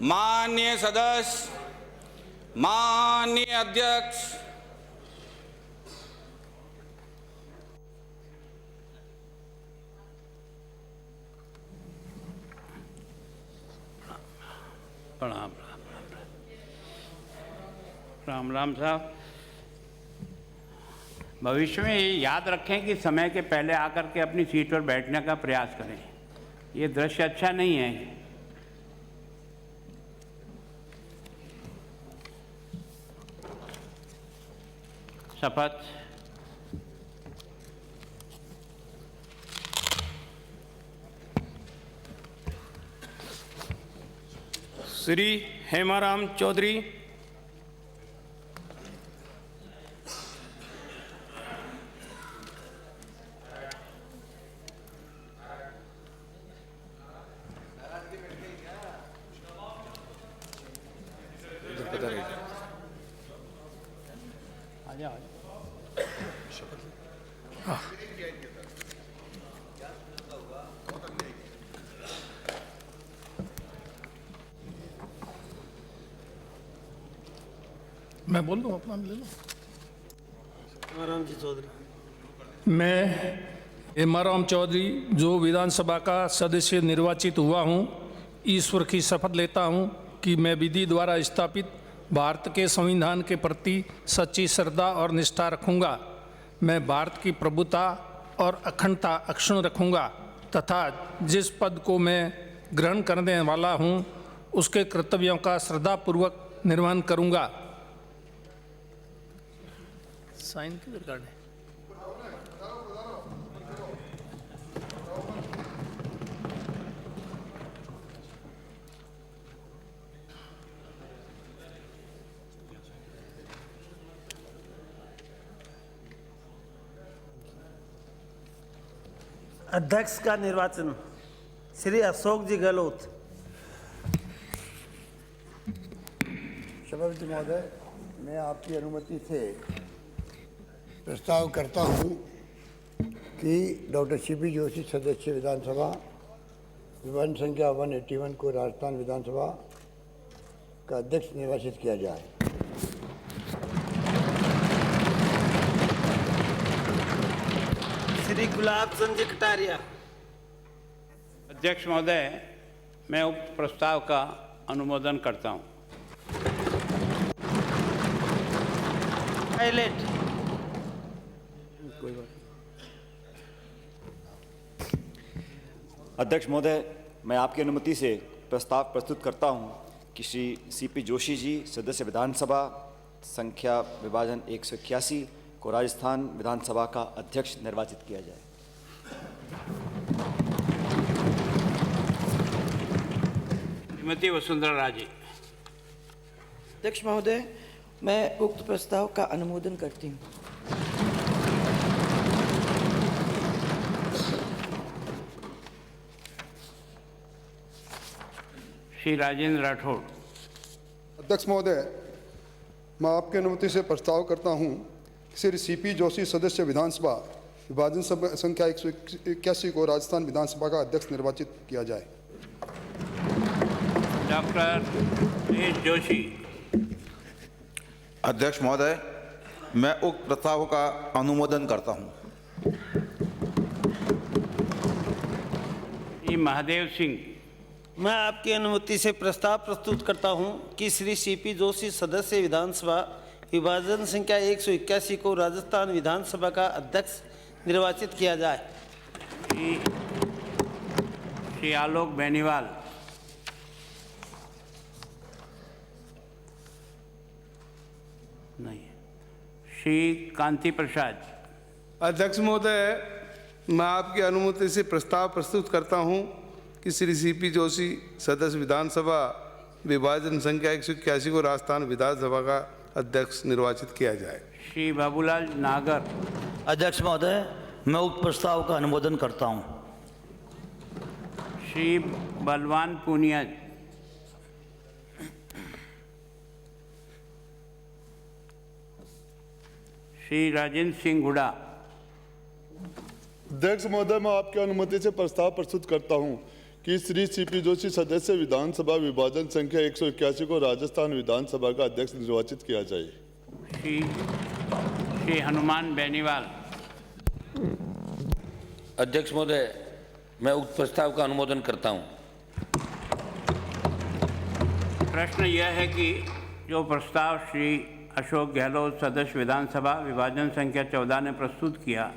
माननीय सदस्य, माननीय अध्यक्ष, प्रणाम। राम राम साहब, भविष्य में ये याद रखें कि समय के पहले आकर के अपनी सीट पर बैठने का प्रयास करें। ये दृश्य अच्छा नहीं है। शपथ। श्री हेमाराम चौधरी, मैं बोल दूं, अपना ले लो। हेमाराम जी चौधरी। मैं हेमाराम चौधरी जो विधानसभा का सदस्य निर्वाचित हुआ हूं, ईश्वर की शपथ लेता हूं कि मैं विधि द्वारा स्थापित भारत के संविधान के प्रति सच्ची श्रद्धा और निष्ठा रखूंगा। मैं भारत की प्रभुता और अखंडता अक्षुण्ण रखूंगा तथा जिस पद को मैं ग्रहण करने वाला हूं उसके कर्तव्यों का श्रद्धापूर्वक निर्वहन करूंगा। साइन किधर करने? अध्यक्ष का निर्वाचन श्री अशोक जी गहलोत। सभापति महोदय, मैं आपकी अनुमति से प्रस्ताव करता हूं कि डॉक्टर सीपी जोशी सदस्य विधानसभा विभाजन संख्या 181 को राजस्थान विधानसभा का अध्यक्ष निर्वाचित किया जाए। श्री गुलाब चंद जी कटारिया। अध्यक्ष महोदय, मैं उक्त प्रस्ताव का अनुमोदन करता हूं। पायलट। अध्यक्ष महोदय, मैं आपकी अनुमति से प्रस्ताव प्रस्तुत करता हूं कि श्री सीपी जोशी जी सदस्य विधानसभा संख्या विभाजन 181 को राजस्थान विधानसभा का अध्यक्ष निर्वाचित किया जाए। श्रीमती वसुंधरा राजे। अध्यक्ष महोदय, मैं उक्त प्रस्ताव का अनुमोदन करती हूँ। श्री राजेंद्र राठौड़। अध्यक्ष महोदय, मैं आपकी अनुमति से प्रस्ताव करता हूं कि श्री सीपी जोशी सदस्य विधानसभा विभाजन संख्या 181 को राजस्थान विधानसभा का अध्यक्ष निर्वाचित किया जाए। Doctor S Joshi. अध्यक्ष महोदय, मैं उक्त प्रस्ताव का अनुमोदन करता हूं। श्री महादेव सिंह। मैं आपकी अनुमति से प्रस्ताव प्रस्तुत करता हूं कि श्री सीपी जोशी सदस्य विधानसभा विभाजन संख्या 181 को राजस्थान विधानसभा का अध्यक्ष निर्वाचित किया जाए। श्री आलोक बेनीवाल। नहीं। श्री कांति प्रसाद। अध्यक्ष महोदय, मैं आपकी अनुमति से प्रस्ताव प्रस्तुत करता हूं कि श्री सीपी जोशी सदस्य विधानसभा विभाजन संख्या 181 को राजस्थान विधानसभा का अध्यक्ष निर्वाचित किया जाए। श्री बाबूलाल नागर। अध्यक्ष महोदय, मैं उक्त प्रस्ताव का अनुमोदन करता हूं। श्री बलवान पूनिया। श्री राजेंद्र सिंह हुड्डा। अध्यक्ष महोदय, मैं आपकी अनुमति से प्रस्ताव प्रस्तुत करता हूं कि श्री सीपी जोशी सदस्य विधानसभा विभाजन संख्या 181 को राजस्थान विधानसभा का अध्यक्ष निर्वाचित किया जाए। श्री हनुमान बेनीवाल। अध्यक्ष महोदय, मैं उक्त प्रस्ताव का अनुमोदन करता हूं। प्रश्न यह है कि जो प्रस्ताव श्री अशोक गहलोत सदस्य विधानसभा विभाजन संख्या 14 ने प्रस्तुत किया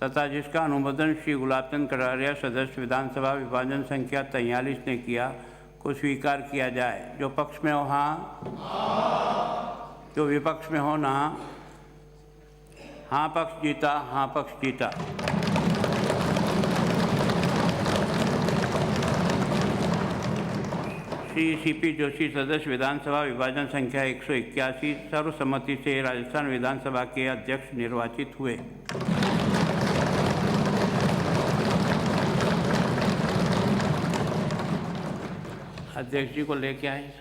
तथा जिसका अनुमोदन श्री गुलाबचंद कटारिया सदस्य विधानसभा विभाजन संख्या 43 ने किया को स्वीकार किया जाए। जो पक्ष में हो हाँ, जो विपक्ष में हो ना। हाँ पक्ष जीता, हाँ पक्ष जीता। श्री सीपी जोशी सदस्य विधानसभा विभाजन संख्या 181 सर्वसम्मति से राजस्थान विधानसभा के अध्यक्ष निर्वाचित हुए। अध्यक्ष जी को लेके आए।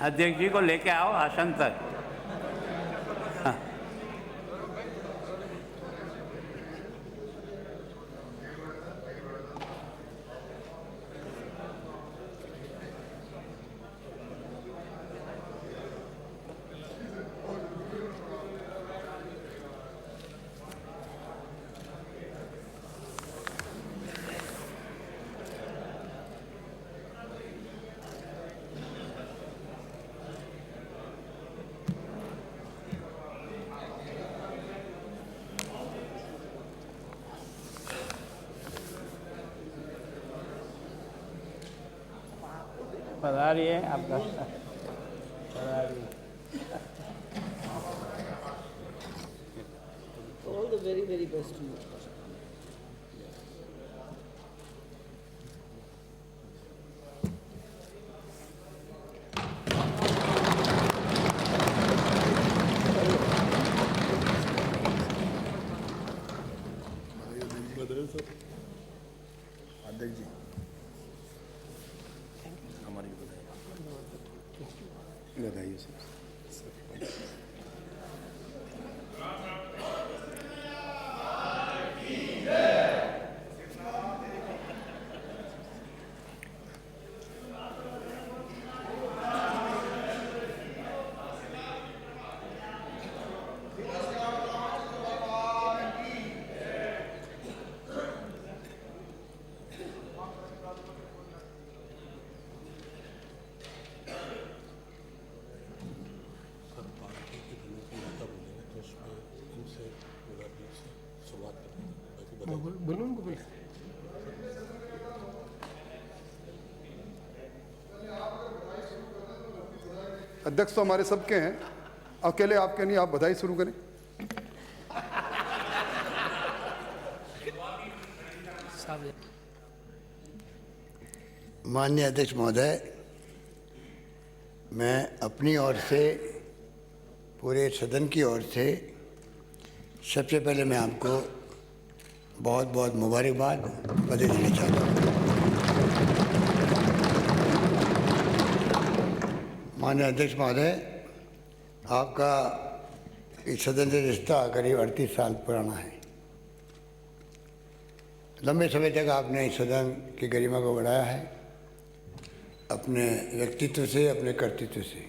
अध्यक्ष जी को लेके आओ आसन तक। हाँ। पधारिए आपका। पधारिए। All the very, very best to you. अध्यक्ष जी बधाई सर। अध्यक्ष तो हमारे सबके हैं, अकेले आपके नहीं। आप बधाई शुरू करें। माननीय अध्यक्ष महोदय, मैं अपनी ओर से, पूरे सदन की ओर से सबसे पहले मैं आपको बहुत बहुत मुबारकबाद बधाई देना चाहता हूँ। माननीय अध्यक्ष महोदय, आपका इस सदन से रिश्ता करीब 38 साल पुराना है। लंबे समय तक आपने इस सदन की गरिमा को बढ़ाया है, अपने व्यक्तित्व से, अपने कर्तृत्व से,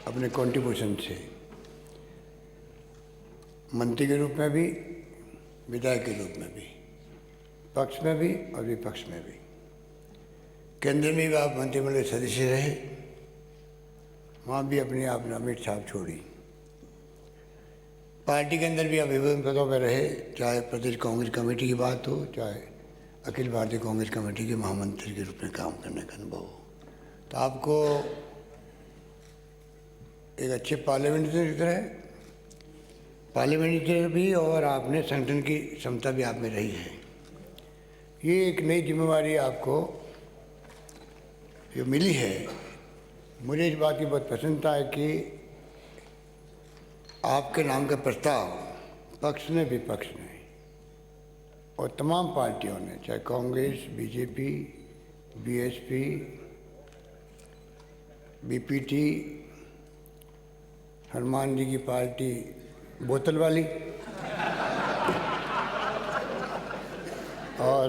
अपने कंट्रीब्यूशन से, मंत्री के रूप में भी, विधायक के रूप में भी, पक्ष में भी और विपक्ष में भी। केंद्र में भी आप मंत्रिमंडल सदस्य रहे, वहाँ भी अपनी आपने अमिट छाप छोड़ी। पार्टी के अंदर भी आप विभिन्न पदों पर रहे, चाहे प्रदेश कांग्रेस कमेटी की बात हो, चाहे अखिल भारतीय कांग्रेस कमेटी के महामंत्री के रूप में काम करने का अनुभव हो। तो आपको एक अच्छे पार्लियामेंटेरियन है, पार्लियामेंटेरियन भी, और आपने संगठन की क्षमता भी आप में रही है। ये एक नई जिम्मेवारी आपको जो मिली है, मुझे इस बात की बहुत प्रसन्नता है कि आपके नाम का प्रस्ताव पक्ष ने, विपक्ष ने और तमाम पार्टियों ने, चाहे Congress, BJP, BSP, BPT, Hanuman ji की पार्टी बोतल वाली और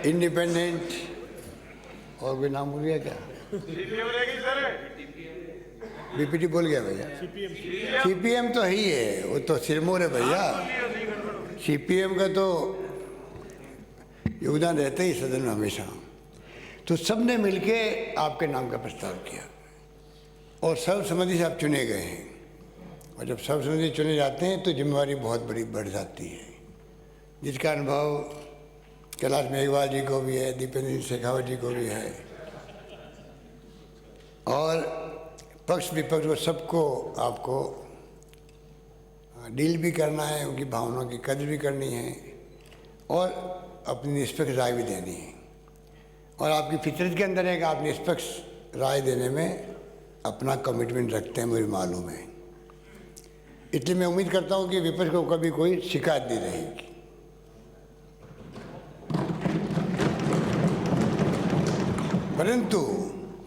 इंडिपेंडेंट, और कोई नाम भूल गया क्या? बीपीटी बोल गया भैया। सीपीएम तो ही है, वो तो सिरमौर है भैया। सीपीएम का तो योगदान रहता ही सदन में हमेशा। तो सबने मिलके आपके नाम का प्रस्ताव किया और सर्वसम्मति से आप चुने गए हैं। और जब सर्वसम्मति से चुने जाते हैं तो जिम्मेवारी बहुत बड़ी बढ़ जाती है, जिसका अनुभव कैलाश मेघवाल जी को भी है, दीपेंद्र शेखावत जी को भी है, और पक्ष विपक्ष को सबको आपको डील भी करना है, उनकी भावनाओं की कदर भी करनी है और अपनी निष्पक्ष राय भी देनी है। और आपकी फितरत के अंदर है कि आप निष्पक्ष राय देने में अपना कमिटमेंट रखते हैं, मुझे मालूम है। इसलिए मैं उम्मीद करता हूं कि विपक्ष को कभी कोई शिकायत नहीं रहेगी।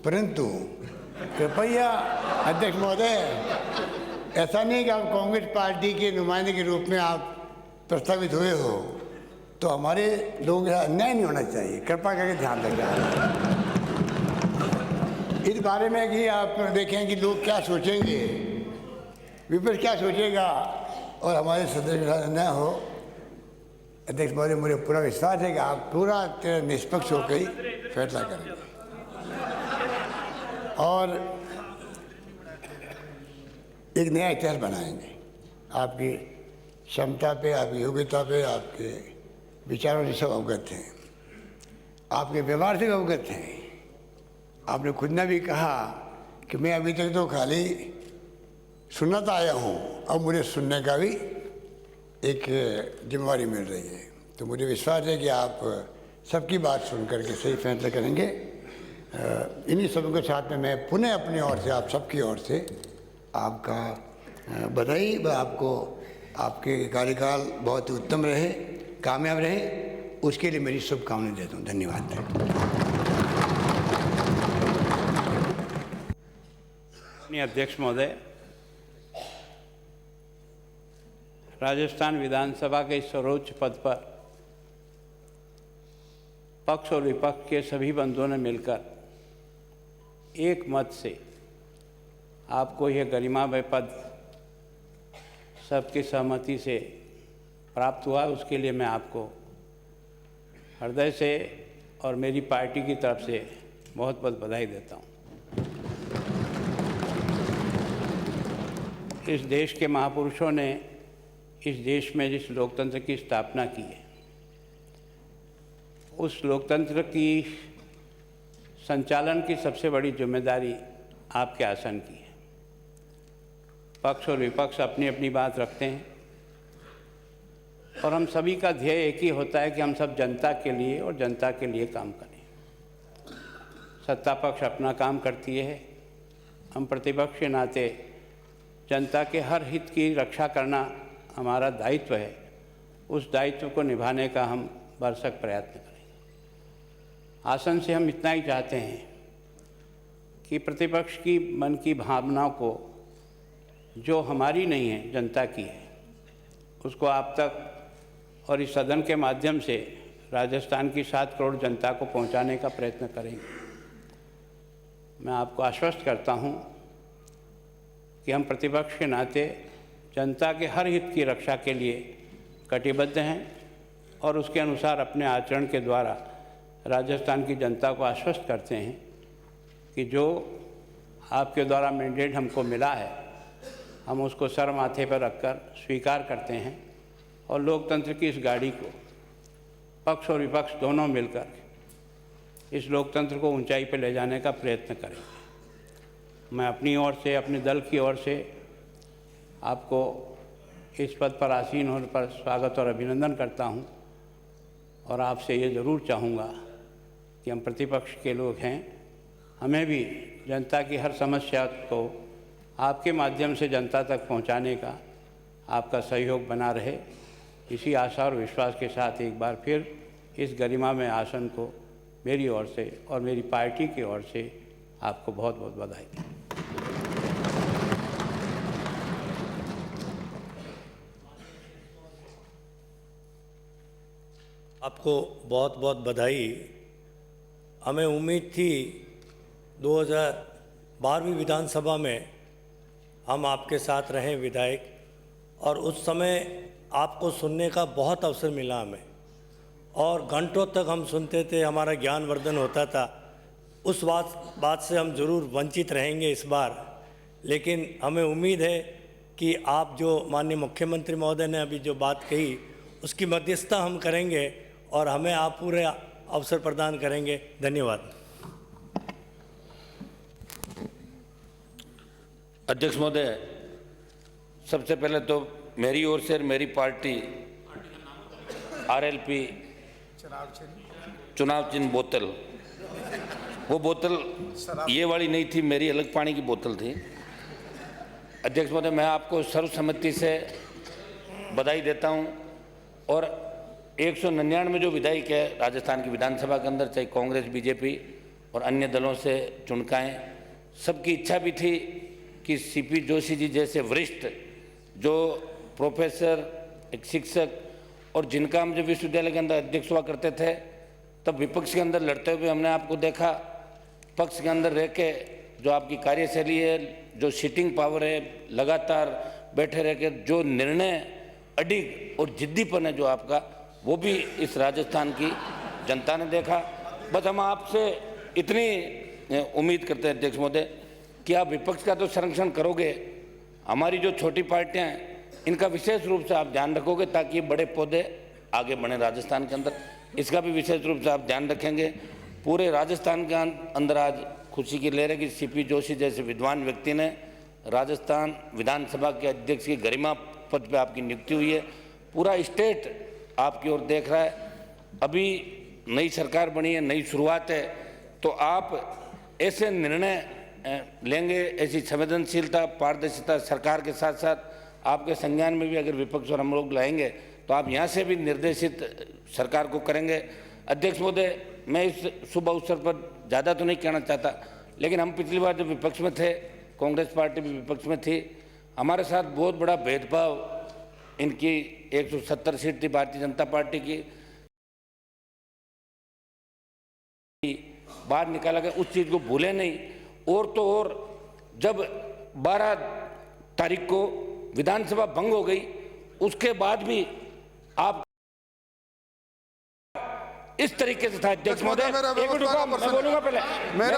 परंतु कृपया अध्यक्ष महोदय, ऐसा नहीं कि आप कांग्रेस पार्टी के नुमाइंदे के रूप में आप प्रस्तावित हुए हो तो हमारे लोगों के साथ अन्याय नहीं होना चाहिए। कृपया करके ध्यान रखें इस बारे में कि आप देखें कि लोग क्या सोचेंगे, विपक्ष क्या सोचेगा और हमारे सदस्य के साथ अन्याय हो। अध्यक्ष महोदय, मुझे पूरा विश्वास है कि आप पूरा निष्पक्ष होकर ही फैसला करेंगे और एक नया इतिहास बनाएंगे। आपकी क्षमता पे, आपकी योग्यता पे, आपके विचारों से सब अवगत हैं, आपके व्यवहार से अवगत हैं। आपने खुद ने भी कहा कि मैं अभी तक तो खाली सुनता आया हूँ, अब मुझे सुनने का भी एक जिम्मेवारी मिल रही है। तो मुझे विश्वास है कि आप सबकी बात सुन करके सही फैसला करेंगे। इन्हीं सब के साथ में मैं पुनः अपनी ओर से, आप सबकी ओर से आपका बधाई व आपको आपके कार्यकाल बहुत ही उत्तम रहे, कामयाब रहे, उसके लिए मेरी शुभकामनाएं देता हूँ। धन्यवाद। अध्यक्ष महोदय, राजस्थान विधानसभा के इस सर्वोच्च पद पर पक्ष और विपक्ष के सभी बंधुओं ने मिलकर एक मत से आपको यह गरिमामय पद सबकी सहमति से प्राप्त हुआ। उसके लिए मैं आपको हृदय से और मेरी पार्टी की तरफ से बहुत बहुत बधाई देता हूँ। इस देश के महापुरुषों ने इस देश में जिस लोकतंत्र की स्थापना की है, उस लोकतंत्र की संचालन की सबसे बड़ी जिम्मेदारी आपके आसन की है। पक्ष और विपक्ष अपनी अपनी बात रखते हैं और हम सभी का ध्येय एक ही होता है कि हम सब जनता के लिए और जनता के लिए काम करें। सत्ता पक्ष अपना काम करती है, हम प्रतिपक्ष के नाते जनता के हर हित की रक्षा करना हमारा दायित्व है। उस दायित्व को निभाने का हम भरसक प्रयत्न करेंगे। आसन से हम इतना ही चाहते हैं कि प्रतिपक्ष की मन की भावनाओं को, जो हमारी नहीं है जनता की है, उसको आप तक और इस सदन के माध्यम से राजस्थान की 7 करोड़ जनता को पहुंचाने का प्रयत्न करेंगे। मैं आपको आश्वस्त करता हूं कि हम प्रतिपक्ष के नाते जनता के हर हित की रक्षा के लिए कटिबद्ध हैं और उसके अनुसार अपने आचरण के द्वारा राजस्थान की जनता को आश्वस्त करते हैं कि जो आपके द्वारा मैंडेट हमको मिला है, हम उसको सर माथे पर रखकर स्वीकार करते हैं और लोकतंत्र की इस गाड़ी को पक्ष और विपक्ष दोनों मिलकर इस लोकतंत्र को ऊंचाई पर ले जाने का प्रयत्न करेंगे। मैं अपनी ओर से, अपने दल की ओर से आपको इस पद पर आसीन होने पर स्वागत और अभिनंदन करता हूं और आपसे ये ज़रूर चाहूँगा कि हम प्रतिपक्ष के लोग हैं, हमें भी जनता की हर समस्या को आपके माध्यम से जनता तक पहुंचाने का आपका सहयोग बना रहे। इसी आशा और विश्वास के साथ एक बार फिर इस गरिमामय आसन को मेरी ओर से और मेरी पार्टी की ओर से आपको बहुत बहुत बधाई। आपको बहुत बहुत बधाई। हमें उम्मीद थी 2012वीं विधानसभा में हम आपके साथ रहें विधायक, और उस समय आपको सुनने का बहुत अवसर मिला हमें, और घंटों तक हम सुनते थे, हमारा ज्ञानवर्धन होता था। उस बात से हम ज़रूर वंचित रहेंगे इस बार, लेकिन हमें उम्मीद है कि आप जो माननीय मुख्यमंत्री महोदय ने अभी जो बात कही उसकी मध्यस्थता हम करेंगे और हमें आप पूरे अवसर प्रदान करेंगे। धन्यवाद। अध्यक्ष महोदय, सबसे पहले तो मेरी ओर से मेरी पार्टी RLP चुनाव चिन्ह बोतल, वो बोतल ये वाली नहीं थी, मेरी अलग पानी की बोतल थी। अध्यक्ष महोदय, मैं आपको सर्वसम्मति से बधाई देता हूं और 199 जो विधायक है राजस्थान की विधानसभा के अंदर, चाहे कांग्रेस, बीजेपी और अन्य दलों से चुनकाएं, सबकी इच्छा भी थी कि CP जोशी जी जैसे वरिष्ठ जो प्रोफेसर, एक शिक्षक और जिनका हम जब विश्वविद्यालय के अंदर अध्यक्ष हुआ करते थे तब विपक्ष के अंदर लड़ते हुए हमने आपको देखा, पक्ष के अंदर रह के जो आपकी कार्यशैली है, जो सिटिंग पावर है, लगातार बैठे रह के जो निर्णय अडिग और जिद्दीपन है जो आपका, वो भी इस राजस्थान की जनता ने देखा। बस हम आपसे इतनी उम्मीद करते हैं अध्यक्ष महोदय कि आप विपक्ष का तो संरक्षण करोगे, हमारी जो छोटी पार्टियां हैं इनका विशेष रूप से आप ध्यान रखोगे ताकि ये बड़े पौधे आगे बढ़े राजस्थान के अंदर, इसका भी विशेष रूप से आप ध्यान रखेंगे। पूरे राजस्थान के अंदर आज खुशी की लहर है कि CP जोशी जैसे विद्वान व्यक्ति ने राजस्थान विधानसभा के अध्यक्ष की गरिमा पद पर आपकी नियुक्ति हुई है। पूरा स्टेट आपकी ओर देख रहा है। अभी नई सरकार बनी है, नई शुरुआत है, तो आप ऐसे निर्णय लेंगे, ऐसी संवेदनशीलता, पारदर्शिता सरकार के साथ साथ आपके संज्ञान में भी अगर विपक्ष और हम लोग लाएंगे तो आप यहाँ से भी निर्देशित सरकार को करेंगे। अध्यक्ष महोदय, मैं इस शुभ अवसर पर ज़्यादा तो नहीं कहना चाहता, लेकिन हम पिछली बार जब विपक्ष में थे, कांग्रेस पार्टी भी विपक्ष में थी, हमारे साथ बहुत बड़ा भेदभाव इनकी 170 सीट थी भारतीय जनता पार्टी की, बाहर निकाला गया, उस चीज़ को भूले नहीं। और तो और जब 12 तारीख को विधानसभा भंग हो गई, उसके बाद भी आप इस तरीके से था। अध्यक्ष महोदय, मेरा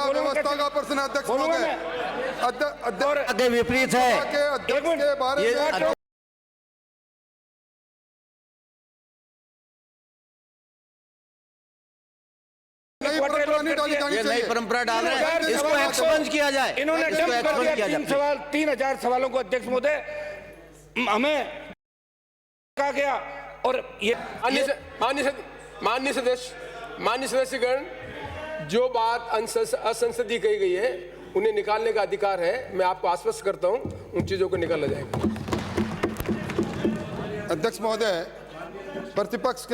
व्यवस्था का प्रश्न अध्यक्ष महोदय, आगे विपरीत है। अध्यक्ष के बारे में ये नई परंपरा डाल रहे हैं, इसको एक्सपंज किया जाए। इन्होंने डंप कर दिया 3000 सवालों को। अध्यक्ष महोदय, हमें कहा गया और ये माननीय सदस्यगण, जो बात असंसदीय कही गई है उन्हें निकालने का अधिकार है। मैं आपको आश्वस्त करता हूं उन चीजों को निकाला जाएगा। अध्यक्ष महोदय, प्रतिपक्ष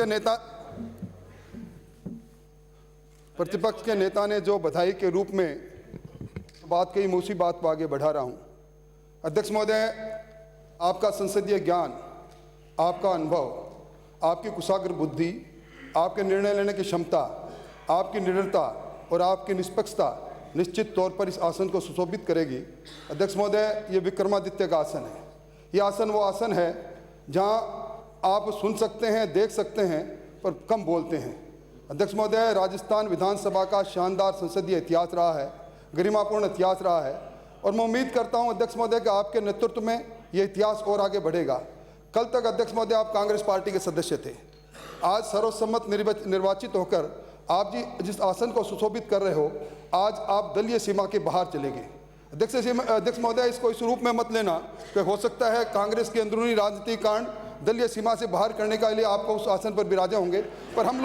के नेता ने जो बधाई के रूप में बात कही, मैं उसी बात को आगे बढ़ा रहा हूं। अध्यक्ष महोदय, आपका संसदीय ज्ञान, आपका अनुभव, आपकी कुशाग्र बुद्धि, आपके निर्णय लेने की क्षमता, आपकी निडरता और आपकी निष्पक्षता निश्चित तौर पर इस आसन को सुशोभित करेगी। अध्यक्ष महोदय, ये विक्रमादित्य का आसन है। ये आसन वो आसन है जहां आप सुन सकते हैं, देख सकते हैं, पर कम बोलते हैं। अध्यक्ष महोदय, राजस्थान विधानसभा का शानदार संसदीय इतिहास रहा है, गरिमापूर्ण इतिहास रहा है, और मैं उम्मीद करता हूं अध्यक्ष महोदय कि आपके नेतृत्व में ये इतिहास और आगे बढ़ेगा। कल तक अध्यक्ष महोदय आप कांग्रेस पार्टी के सदस्य थे, आज सर्वसम्मत निर्वाचित होकर आप जी जिस आसन को सुशोभित कर रहे हो, आज आप दलीय सीमा के बाहर चले गए। अध्यक्ष महोदय, इसको इस रूप में मत लेना कि हो सकता है कांग्रेस के अंदरूनी राजनीतिक कारण दलीय सीमा से बाहर करने के लिए आपको उस आसन पर विराजे होंगे, पर हम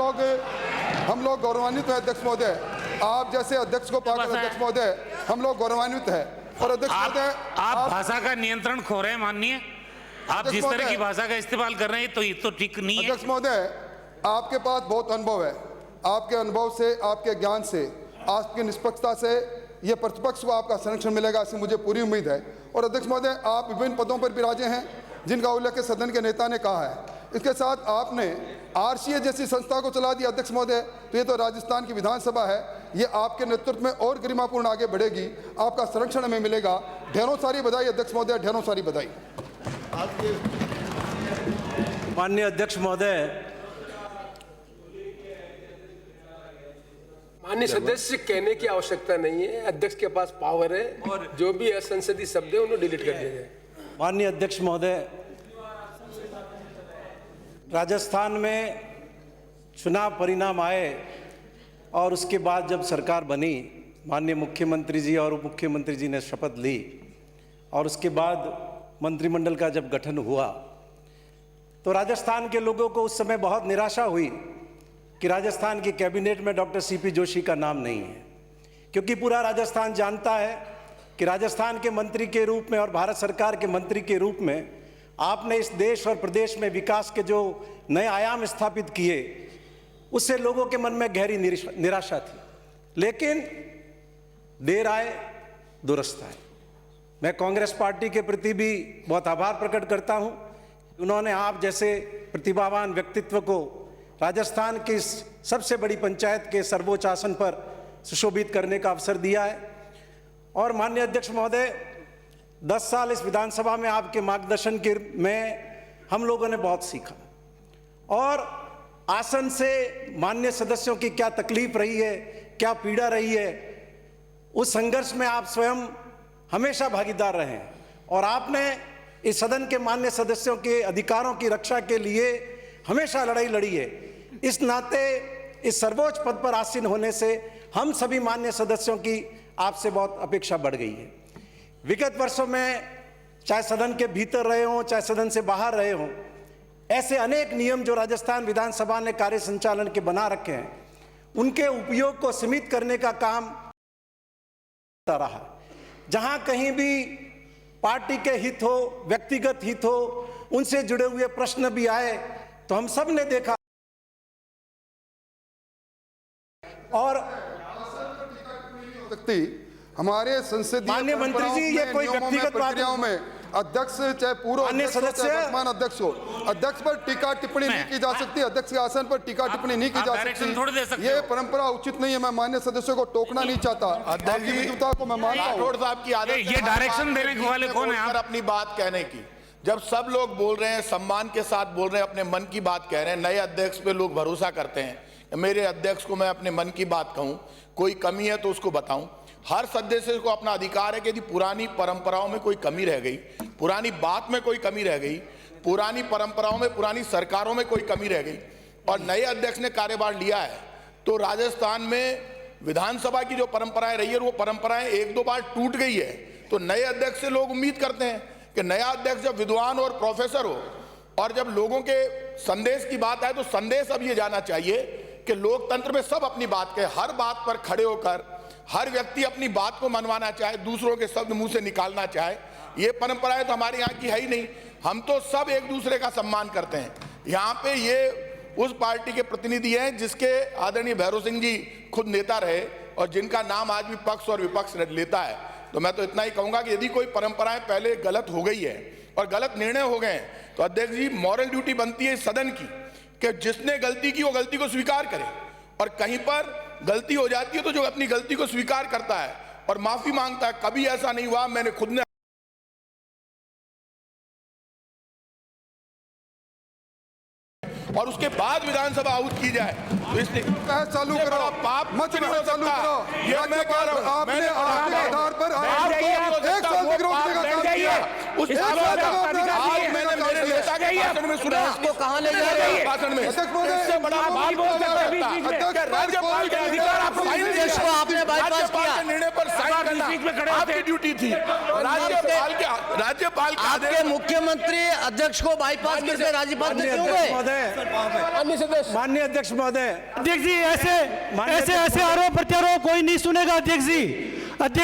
लोग गौरवान्वित हैं अध्यक्ष महोदय, आप जैसे अध्यक्ष को पाकर अध्यक्ष महोदय हम लोग गौरवान्वित हैं। और अध्यक्ष महोदय, आप भाषा का नियंत्रण खो रहे हैं माननीय, आप जिस तरह की भाषा का इस्तेमाल कर रहे हैं तो ये तो ठीक नहीं है। अध्यक्ष महोदय, आपके पास बहुत अनुभव है, आपके अनुभव से, आपके ज्ञान से, आपकी निष्पक्षता से ये प्रतिपक्ष को आपका संरक्षण मिलेगा, इससे मुझे पूरी उम्मीद है। और अध्यक्ष महोदय, आप विभिन्न पदों पर विराजे हैं जिनका उल्लेख सदन के नेता ने कहा है। इसके साथ आपने आरसीए जैसी संस्था को चला दिया अध्यक्ष महोदय, तो ये तो राजस्थान की विधानसभा है, ये आपके नेतृत्व में और गरिमापूर्ण आगे बढ़ेगी, आपका संरक्षण हमें मिलेगा। ढेरों सारी बधाई अध्यक्ष महोदय, ढेरों सारी बधाई। माननीय अध्यक्ष महोदय, माननीय सदस्य कहने की आवश्यकता नहीं है, अध्यक्ष के पास पावर है और जो भी असंसदीय शब्द है उन्हें डिलीट कर दिया जाए। माननीय अध्यक्ष महोदय, राजस्थान में चुनाव परिणाम आए और उसके बाद जब सरकार बनी, माननीय मुख्यमंत्री जी और उप मुख्यमंत्री जी ने शपथ ली और उसके बाद मंत्रिमंडल का जब गठन हुआ तो राजस्थान के लोगों को उस समय बहुत निराशा हुई कि राजस्थान की कैबिनेट में डॉक्टर सीपी जोशी का नाम नहीं है, क्योंकि पूरा राजस्थान जानता है कि राजस्थान के मंत्री के रूप में और भारत सरकार के मंत्री के रूप में आपने इस देश और प्रदेश में विकास के जो नए आयाम स्थापित किए, उससे लोगों के मन में गहरी निराशा थी। लेकिन देर आए दुरुस्त आए। मैं कांग्रेस पार्टी के प्रति भी बहुत आभार प्रकट करता हूं, उन्होंने आप जैसे प्रतिभावान व्यक्तित्व को राजस्थान की सबसे बड़ी पंचायत के सर्वोच्च आसन पर सुशोभित करने का अवसर दिया है। और माननीय अध्यक्ष महोदय, 10 साल इस विधानसभा में आपके मार्गदर्शन के में हम लोगों ने बहुत सीखा और आसन से माननीय सदस्यों की क्या तकलीफ रही है, क्या पीड़ा रही है, उस संघर्ष में आप स्वयं हमेशा भागीदार रहे हैं और आपने इस सदन के माननीय सदस्यों के अधिकारों की रक्षा के लिए हमेशा लड़ाई लड़ी है। इस नाते इस सर्वोच्च पद पर आसीन होने से हम सभी माननीय सदस्यों की आपसे बहुत अपेक्षा बढ़ गई है। विगत वर्षों में चाहे सदन के भीतर रहे हों, चाहे सदन से बाहर रहे हों, ऐसे अनेक नियम जो राजस्थान विधानसभा ने कार्य संचालन के बना रखे हैं, उनके उपयोग को सीमित करने का काम रहा। जहां कहीं भी पार्टी के हित हो, व्यक्तिगत हित हो, उनसे जुड़े हुए प्रश्न भी आए तो हम सब ने देखा और हमारे संसदीय माननीय मंत्री जी, ये कोई व्यक्तिगत प्रक्रियाओं में अध्यक्ष चाहे पूर्व अध्यक्ष चाहे वर्तमान अध्यक्ष हो, अध्यक्ष पर टीका टिप्पणी नहीं की जा सकती, अध्यक्ष के आसन पर टीका टिप्पणी नहीं की जा सकती। ये परंपरा उचित नहीं है। मैं माननीय सदस्यों को टोकना नहीं चाहता, आपकी विद्वता को मैं मानता हूं। राठौड़ साहब की आदत है ये डायरेक्शन देने के वाले कौन है? आप अपनी बात कहने की, जब सब लोग बोल रहे हैं, सम्मान के साथ बोल रहे हैं, अपने मन की बात कह रहे हैं, नए अध्यक्ष पे लोग भरोसा करते हैं। मेरे अध्यक्ष को मैं अपने मन की बात कहूं, कोई कमी है तो उसको बताऊं। हर सदस्य को अपना अधिकार है कि यदि पुरानी परंपराओं में कोई कमी रह गई, पुरानी बात में कोई कमी रह गई, पुरानी परंपराओं में, पुरानी सरकारों में कोई कमी रह गई और नए अध्यक्ष ने कार्यभार लिया है, तो राजस्थान में विधानसभा की जो परंपराएं रही है वो परंपराएं 1-2 बार टूट गई है। तो नए अध्यक्ष से लोग उम्मीद करते हैं कि नया अध्यक्ष जब विद्वान और प्रोफेसर हो और जब लोगों के संदेश की बात आए तो संदेश अब ये जाना चाहिए कि लोकतंत्र में सब अपनी बात कहे, हर बात पर खड़े होकर हर व्यक्ति अपनी बात को मनवाना चाहे, दूसरों के शब्द मुंह से निकालना चाहे। ये परंपराएं तो हमारे यहाँ की है ही नहीं। हम तो सब एक दूसरे का सम्मान करते हैं। यहाँ पे ये उस पार्टी के प्रतिनिधि हैं जिसके आदरणीय भैरव सिंह जी खुद नेता रहे और जिनका नाम आज भी पक्ष और विपक्ष लेता है। तो मैं तो इतना ही कहूँगा कि यदि कोई परंपराएं पहले गलत हो गई है और गलत निर्णय हो गए हैं तो अध्यक्ष जी, मॉरल ड्यूटी बनती है इस सदन की कि जिसने गलती की वो गलती को स्वीकार करे, और कहीं पर गलती हो जाती है तो जो अपनी गलती को स्वीकार करता है और माफी मांगता है, कभी ऐसा नहीं हुआ मैंने खुद ने और उसके बाद विधानसभा आउट की जाए तो इसलिए चालू करो, पाप मत चालू करो। ये मैं कह रहा हूं, आपने आधार पर 1 साल तक रोकने का काम किया। उस आज मैंने मेरे नेता के भाषण में सुना, इसको कहाँ ले जा रहे हैं? भाषण में इससे बड़ा आप बोल सकते हैं राज्यपाल के अधिकार आपको देश को आपने बाईपास राज्यपाल किया। के निर्णय पर साइन करना आपकी ड्यूटी थी। राज्यपाल के आपके मुख्यमंत्री अध्यक्ष को बाईपास करके राज्यपाल पे क्यों गए? माननीय अध्यक्ष महोदय, अध्यक्ष जी ऐसे आरोप प्रत्यारोप कोई नहीं सुनेगा। अध्यक्ष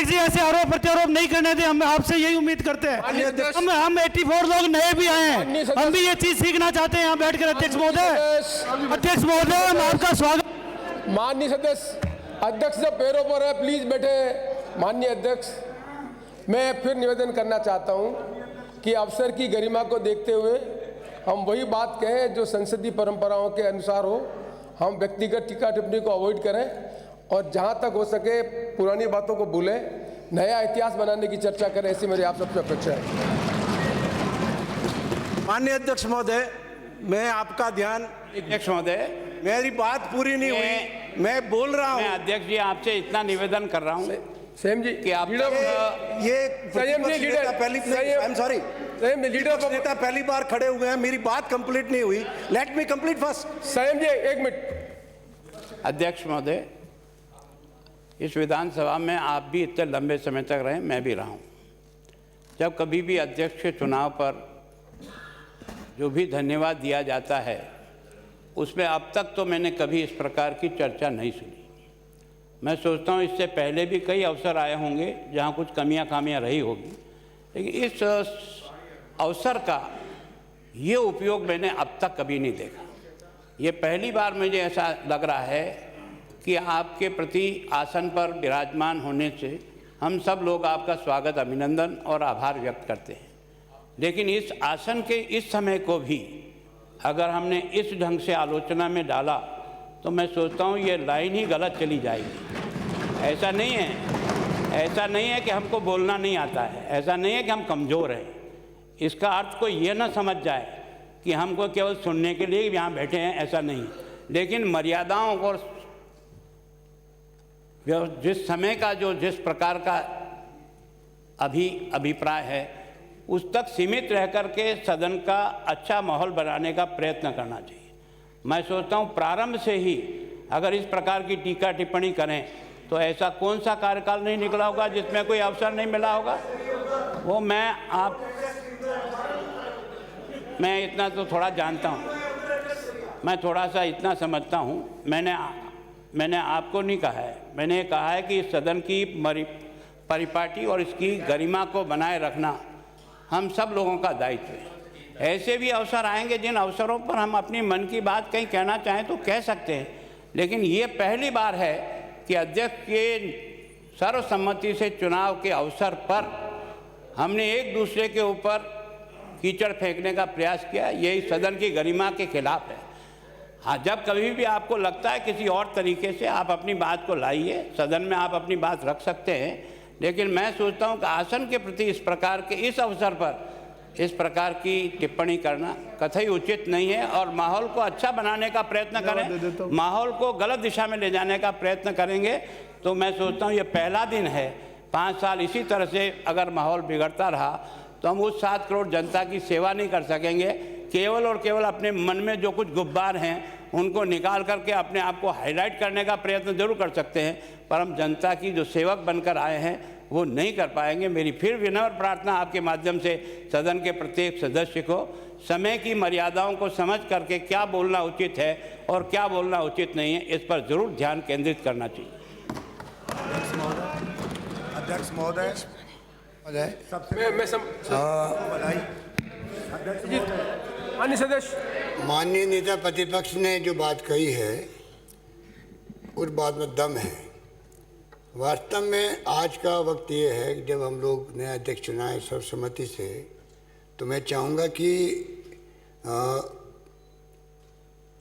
जी ऐसे आरोप प्रत्यारोप नहीं करने दें, हम आपसे यही उम्मीद करते हैं। हम 84 लोग नए भी आए हैं, हम भी ये चीज सीखना चाहते हैं यहाँ बैठकर। अध्यक्ष महोदय हम आपका स्वागत। माननीय सदस्य, अध्यक्ष जब पैरों पर है प्लीज बैठे। माननीय अध्यक्ष, मैं फिर निवेदन करना चाहता हूं कि अफसर की गरिमा को देखते हुए हम वही बात कहें जो संसदीय परंपराओं के अनुसार हो। हम व्यक्तिगत टीका टिप्पणी को अवॉइड करें और जहां तक हो सके पुरानी बातों को भूलें, नया इतिहास बनाने की चर्चा करें, ऐसी मेरी आप सबसे अपेक्षा है। माननीय अध्यक्ष महोदय, मैं आपका ध्यान, अध्यक्ष महोदय, मेरी बात पूरी नहीं हुई, मैं बोल रहा मैं हूँ। अध्यक्ष जी आपसे इतना निवेदन कर रहा हूँ सेम जी कि आप ये संयम जी, लीडर पहली नेता पहली बार खड़े हुए हैं, मेरी बात कंप्लीट नहीं हुई। Let me complete first. संयम जी, एक मिनट। अध्यक्ष महोदय, इस विधानसभा में आप भी इतने लंबे समय तक रहे, मैं भी रहा हूँ। जब कभी भी अध्यक्ष के चुनाव पर जो भी धन्यवाद दिया जाता है, उसमें अब तक तो मैंने कभी इस प्रकार की चर्चा नहीं सुनी। मैं सोचता हूँ इससे पहले भी कई अवसर आए होंगे जहाँ कुछ कमियाँ खामियाँ रही होगी, लेकिन इस अवसर का ये उपयोग मैंने अब तक कभी नहीं देखा। ये पहली बार मुझे ऐसा लग रहा है कि आपके प्रति आसन पर विराजमान होने से हम सब लोग आपका स्वागत, अभिनंदन और आभार व्यक्त करते हैं। लेकिन इस आसन के इस समय को भी अगर हमने इस ढंग से आलोचना में डाला तो मैं सोचता हूँ ये लाइन ही गलत चली जाएगी। ऐसा नहीं है कि हमको बोलना नहीं आता है, ऐसा नहीं है कि हम कमज़ोर हैं। इसका अर्थ कोई ये ना समझ जाए कि हमको केवल सुनने के लिए यहाँ बैठे हैं, ऐसा नहीं। लेकिन मर्यादाओं और जिस समय का जिस प्रकार का अभिप्राय है उस तक सीमित रह कर के सदन का अच्छा माहौल बनाने का प्रयत्न करना चाहिए। मैं सोचता हूँ प्रारंभ से ही अगर इस प्रकार की टीका टिप्पणी करें तो ऐसा कौन सा कार्यकाल नहीं निकला होगा जिसमें कोई अवसर नहीं मिला होगा। वो मैं इतना तो थोड़ा जानता हूँ, मैं थोड़ा सा इतना समझता हूँ। मैंने आपको नहीं कहा है, मैंने कहा है कि सदन की परिपाटी और इसकी गरिमा को बनाए रखना हम सब लोगों का दायित्व है। ऐसे भी अवसर आएंगे जिन अवसरों पर हम अपनी मन की बात कहीं कहना चाहें तो कह सकते हैं, लेकिन ये पहली बार है कि अध्यक्ष के सर्वसम्मति से चुनाव के अवसर पर हमने एक दूसरे के ऊपर कीचड़ फेंकने का प्रयास किया। यही सदन की गरिमा के खिलाफ है। हाँ, जब कभी भी आपको लगता है किसी और तरीके से आप अपनी बात को लाइए, सदन में आप अपनी बात रख सकते हैं, लेकिन मैं सोचता हूँ कि आसन के प्रति इस प्रकार के इस अवसर पर इस प्रकार की टिप्पणी करना कतई उचित नहीं है। और माहौल को अच्छा बनाने का प्रयत्न करें, माहौल को गलत दिशा में ले जाने का प्रयत्न करेंगे तो मैं सोचता हूँ ये पहला दिन है। 5 साल इसी तरह से अगर माहौल बिगड़ता रहा तो हम उस 7 करोड़ जनता की सेवा नहीं कर सकेंगे। केवल और केवल अपने मन में जो कुछ गुब्बार हैं उनको निकाल करके अपने आप को हाईलाइट करने का प्रयत्न जरूर कर सकते हैं, पर हम जनता की जो सेवक बनकर आए हैं वो नहीं कर पाएंगे। मेरी फिर विनम्र प्रार्थना आपके माध्यम से सदन के प्रत्येक सदस्य को समय की मर्यादाओं को समझ करके क्या बोलना उचित है और क्या बोलना उचित नहीं है, इस पर जरूर ध्यान केंद्रित करना चाहिए। अध्यक्ष महोदय, माननीय सदस्य, माननीय नेता प्रतिपक्ष ने जो बात कही है उस बात में दम है। वास्तव में आज का वक्त ये है कि जब हम लोग नया अध्यक्ष चुनाए सर्वसम्मति से, तो मैं चाहूँगा कि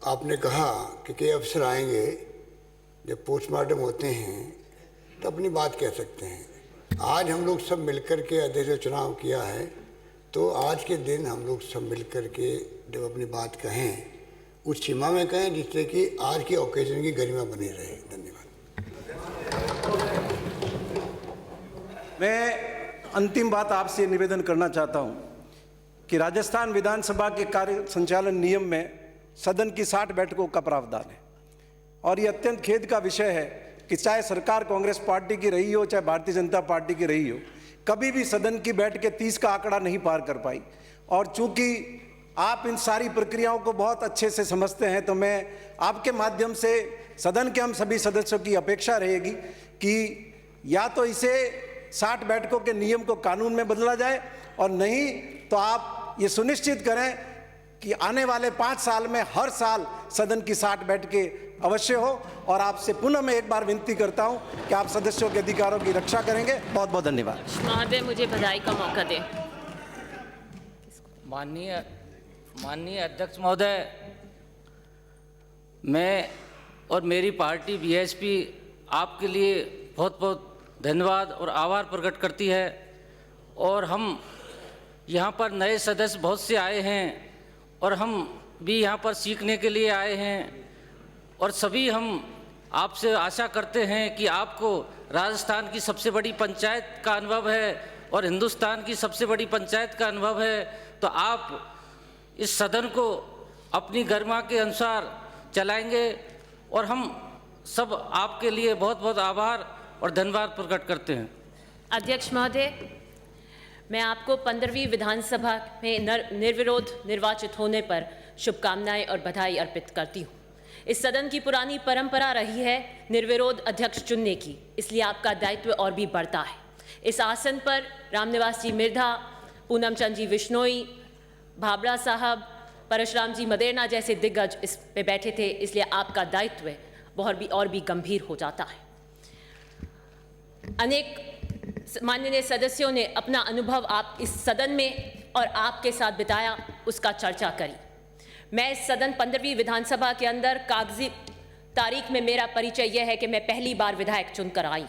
आपने कहा कि कई अवसर आएंगे जब पोस्टमार्टम होते हैं तो अपनी बात कह सकते हैं। आज हम लोग सब मिलकर के अध्यक्ष चुनाव किया है, तो आज के दिन हम लोग सब मिलकर के जब अपनी बात कहें उस सीमा में कहें जिससे कि आज के ओकेजन की गरिमा बनी रहे। धन्यवाद। मैं अंतिम बात आपसे निवेदन करना चाहता हूं कि राजस्थान विधानसभा के कार्य संचालन नियम में सदन की 60 बैठकों का प्रावधान है और ये अत्यंत खेद का विषय है कि चाहे सरकार कांग्रेस पार्टी की रही हो चाहे भारतीय जनता पार्टी की रही हो, कभी भी सदन की बैठकें 30 का आंकड़ा नहीं पार कर पाई। और चूंकि आप इन सारी प्रक्रियाओं को बहुत अच्छे से समझते हैं, तो मैं आपके माध्यम से सदन के हम सभी सदस्यों की अपेक्षा रहेगी कि या तो इसे 60 बैठकों के नियम को कानून में बदला जाए और नहीं तो आप ये सुनिश्चित करें कि आने वाले 5 साल में हर साल सदन की 60 बैठकें अवश्य हो। और आपसे पुनः मैं एक बार विनती करता हूं कि आप सदस्यों के अधिकारों की रक्षा करेंगे। बहुत बहुत धन्यवाद। महोदय, मुझे बधाई का मौका दें। माननीय अध्यक्ष महोदय, मैं और मेरी पार्टी बीएसपी आपके लिए बहुत बहुत धन्यवाद और आभार प्रकट करती है। और हम यहाँ पर नए सदस्य बहुत से आए हैं और हम भी यहाँ पर सीखने के लिए आए हैं और सभी हम आपसे आशा करते हैं कि आपको राजस्थान की सबसे बड़ी पंचायत का अनुभव है और हिंदुस्तान की सबसे बड़ी पंचायत का अनुभव है, तो आप इस सदन को अपनी गरिमा के अनुसार चलाएंगे और हम सब आपके लिए बहुत बहुत आभार और धन्यवाद प्रकट करते हैं। अध्यक्ष महोदय, मैं आपको 15वीं विधानसभा में निर्विरोध निर्वाचित होने पर शुभकामनाएं और बधाई अर्पित करती हूँ। इस सदन की पुरानी परंपरा रही है निर्विरोध अध्यक्ष चुनने की, इसलिए आपका दायित्व और भी बढ़ता है। इस आसन पर रामनिवास जी मिर्धा, पूनम चंद जी विश्नोई, भाबड़ा साहब, परशुराम जी मदेरना जैसे दिग्गज इस पे बैठे थे, इसलिए आपका दायित्व और भी गंभीर हो जाता है। अनेक माननीय सदस्यों ने अपना अनुभव आप इस सदन में और आपके साथ बिताया, उसका चर्चा करी। मैं इस सदन 15वीं विधानसभा के अंदर कागजी तारीख में मेरा परिचय यह है कि मैं पहली बार विधायक चुनकर आई,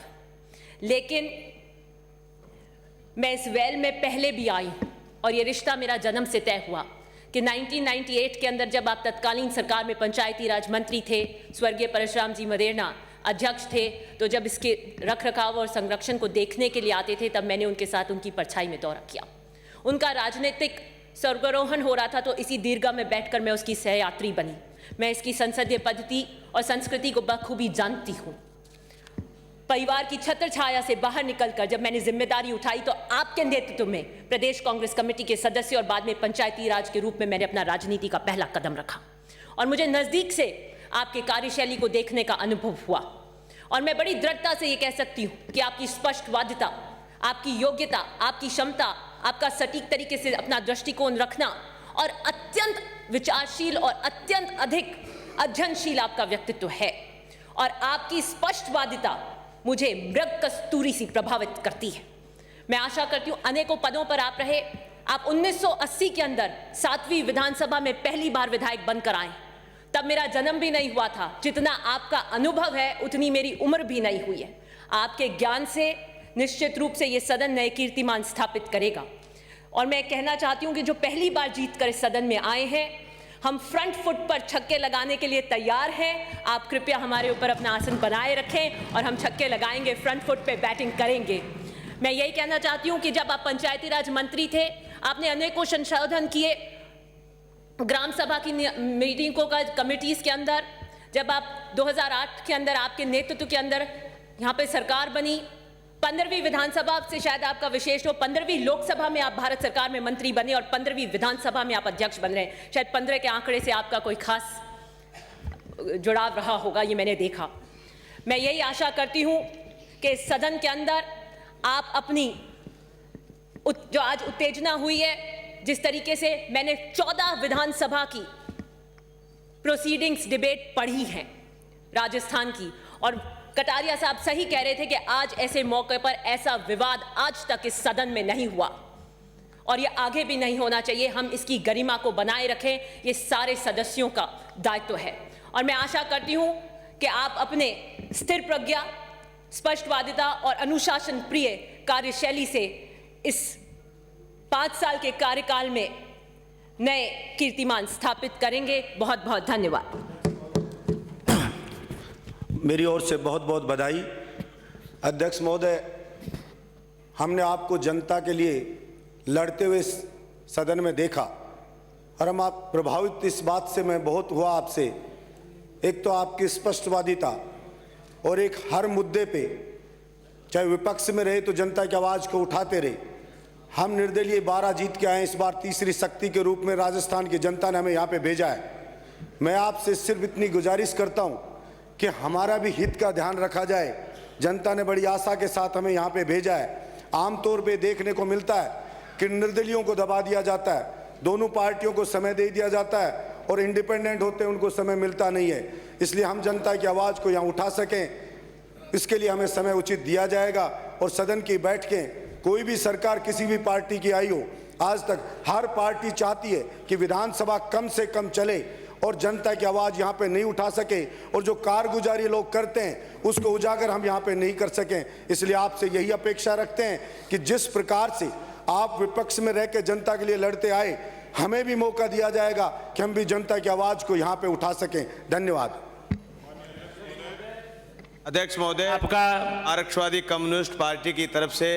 लेकिन मैं इस वेल में पहले भी आई और ये रिश्ता मेरा जन्म से तय हुआ कि 1998 के अंदर जब आप तत्कालीन सरकार में पंचायती राज मंत्री थे, स्वर्गीय परशुराम जी मदेरना अध्यक्ष थे, तो जब इसके रखरखाव और संरक्षण को देखने के लिए आते थे तब मैंने उनके साथ उनकी परछाई में दौरा किया। उनका राजनीतिक स्वर्गारोहण हो रहा था तो इसी दीर्घा में बैठकर मैं उसकी सहयात्री बनी। मैं इसकी संसदीय पद्धति और संस्कृति को बखूबी जानती हूँ। परिवार की छत्र छाया से बाहर निकलकर जब मैंने जिम्मेदारी उठाई तो आपके नेतृत्व में प्रदेश कांग्रेस कमेटी के सदस्य और बाद में पंचायती राज के रूप में मैंने अपना राजनीति का पहला कदम रखा और मुझे नज़दीक से आपके कार्यशैली को देखने का अनुभव हुआ। और मैं बड़ी दृढ़ता से ये कह सकती हूँ कि आपकी स्पष्टवादिता, आपकी योग्यता, आपकी क्षमता, आपका सटीक तरीके से अपना दृष्टिकोण रखना और अत्यंत विचारशील और अत्यंत अधिक अध्ययनशील आपका व्यक्तित्व है। और आपकी स्पष्टवादिता मुझे मृग कस्तूरी सी प्रभावित करती है। मैं आशा करती हूँ अनेकों पदों पर आप रहे। आप 1980 के अंदर 7वीं विधानसभा में पहली बार विधायक बनकर आए, तब मेरा जन्म भी नहीं हुआ था। जितना आपका अनुभव है उतनी मेरी उम्र भी नहीं हुई है। आपके ज्ञान से निश्चित रूप से ये सदन नए कीर्तिमान स्थापित करेगा। और मैं कहना चाहती हूँ कि जो पहली बार जीत कर इस सदन में आए हैं, हम फ्रंट फुट पर छक्के लगाने के लिए तैयार हैं। आप कृपया हमारे ऊपर अपना आसन बनाए रखें और हम छक्के लगाएंगे, फ्रंट फुट पे बैटिंग करेंगे। मैं यही कहना चाहती हूँ कि जब आप पंचायती राज मंत्री थे, आपने अनेकों संशोधन किए ग्राम सभा की मीटिंगों का कमिटीज़ के अंदर। जब आप 2008 के अंदर आपके नेतृत्व के अंदर यहाँ पे सरकार बनी, 15वीं विधानसभा से शायद आपका विशेष हो, 15वीं लोकसभा में आप भारत सरकार में मंत्री बने और 15वीं विधानसभा में आप अध्यक्ष बन रहे हैं। शायद 15 के आंकड़े से आपका कोई खास जुड़ाव रहा होगा, ये मैंने देखा। मैं यही आशा करती हूँ कि सदन के अंदर आप अपनी जो आज उत्तेजना हुई है, जिस तरीके से मैंने 14 विधानसभा की प्रोसीडिंग्स डिबेट पढ़ी है राजस्थान की, और कटारिया साहब सही कह रहे थे कि आज ऐसे मौके पर ऐसा विवाद आज तक इस सदन में नहीं हुआ और ये आगे भी नहीं होना चाहिए। हम इसकी गरिमा को बनाए रखें, ये सारे सदस्यों का दायित्व है। और मैं आशा करती हूं कि आप अपने स्थिर प्रज्ञा, स्पष्टवादिता और अनुशासन प्रिय कार्यशैली से इस 5 साल के कार्यकाल में नए कीर्तिमान स्थापित करेंगे। बहुत बहुत धन्यवाद। मेरी ओर से बहुत बहुत बधाई। अध्यक्ष महोदय, हमने आपको जनता के लिए लड़ते हुए सदन में देखा और हम आप प्रभावित इस बात से मैं बहुत हुआ आपसे। एक तो आपकी स्पष्टवादिता और एक हर मुद्दे पे चाहे विपक्ष में रहे तो जनता की आवाज़ को उठाते रहे। हम निर्दलीय 12 जीत के आए, इस बार तीसरी शक्ति के रूप में राजस्थान की जनता ने हमें यहाँ पे भेजा है। मैं आपसे सिर्फ इतनी गुजारिश करता हूँ कि हमारा भी हित का ध्यान रखा जाए। जनता ने बड़ी आशा के साथ हमें यहाँ पे भेजा है। आमतौर पे देखने को मिलता है कि निर्दलियों को दबा दिया जाता है, दोनों पार्टियों को समय दे दिया जाता है और इंडिपेंडेंट होते हैं उनको समय मिलता नहीं है। इसलिए हम जनता की आवाज़ को यहाँ उठा सकें, इसके लिए हमें समय उचित दिया जाएगा। और सदन की बैठकें, कोई भी सरकार किसी भी पार्टी की आई हो, आज तक हर पार्टी चाहती है कि विधानसभा कम से कम चले और जनता की आवाज़ यहाँ पे नहीं उठा सके और जो कारगुजारी लोग करते हैं उसको उजागर हम यहाँ पे नहीं कर सकें। इसलिए आपसे यही अपेक्षा रखते हैं कि जिस प्रकार से आप विपक्ष में रह के जनता के लिए लड़ते आए, हमें भी मौका दिया जाएगा कि हम भी जनता की आवाज़ को यहाँ पे उठा सकें। धन्यवाद। अध्यक्ष महोदय, आपका आरक्षवादी कम्युनिस्ट पार्टी की तरफ से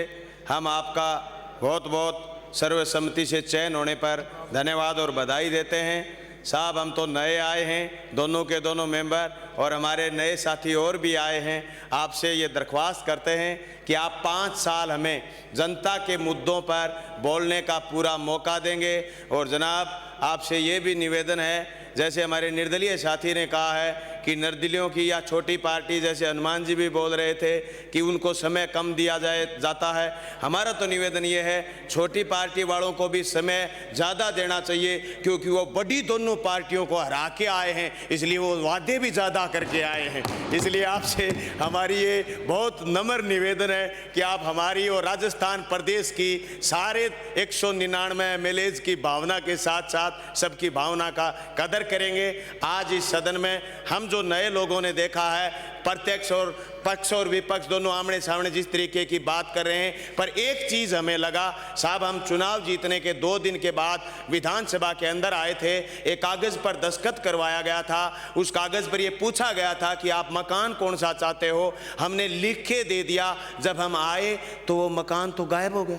हम आपका बहुत बहुत सर्वसम्मति से चयन होने पर धन्यवाद और बधाई देते हैं। साहब, हम तो नए आए हैं, दोनों के दोनों मेंबर, और हमारे नए साथी और भी आए हैं। आपसे ये दरख्वास्त करते हैं कि आप 5 साल हमें जनता के मुद्दों पर बोलने का पूरा मौका देंगे। और जनाब, आपसे ये भी निवेदन है, जैसे हमारे निर्दलीय साथी ने कहा है कि निर्दलियों की या छोटी पार्टी, जैसे हनुमान जी भी बोल रहे थे कि उनको समय कम दिया जाता है। हमारा तो निवेदन ये है, छोटी पार्टी वालों को भी समय ज़्यादा देना चाहिए, क्योंकि वो बड़ी दोनों पार्टियों को हरा के आए हैं, इसलिए वो वादे भी ज़्यादा करके आए हैं। इसलिए आपसे हमारी ये बहुत नम्र निवेदन है कि आप हमारी और राजस्थान प्रदेश की सारे 199 MLAs की भावना के साथ साथ सबकी भावना का कदर करेंगे। आज इस सदन में हम जो नए लोगों ने देखा है, प्रत्यक्ष और पक्ष और विपक्ष दोनों आमने सामने जिस तरीके की बात कर रहे हैं, पर एक चीज़ हमें लगा साहब, हम चुनाव जीतने के 2 दिन के बाद विधानसभा के अंदर आए थे, एक कागज़ पर दस्तखत करवाया गया था। उस कागज़ पर यह पूछा गया था कि आप मकान कौन सा चाहते हो, हमने लिख के दे दिया। जब हम आए तो वो मकान तो गायब हो गया।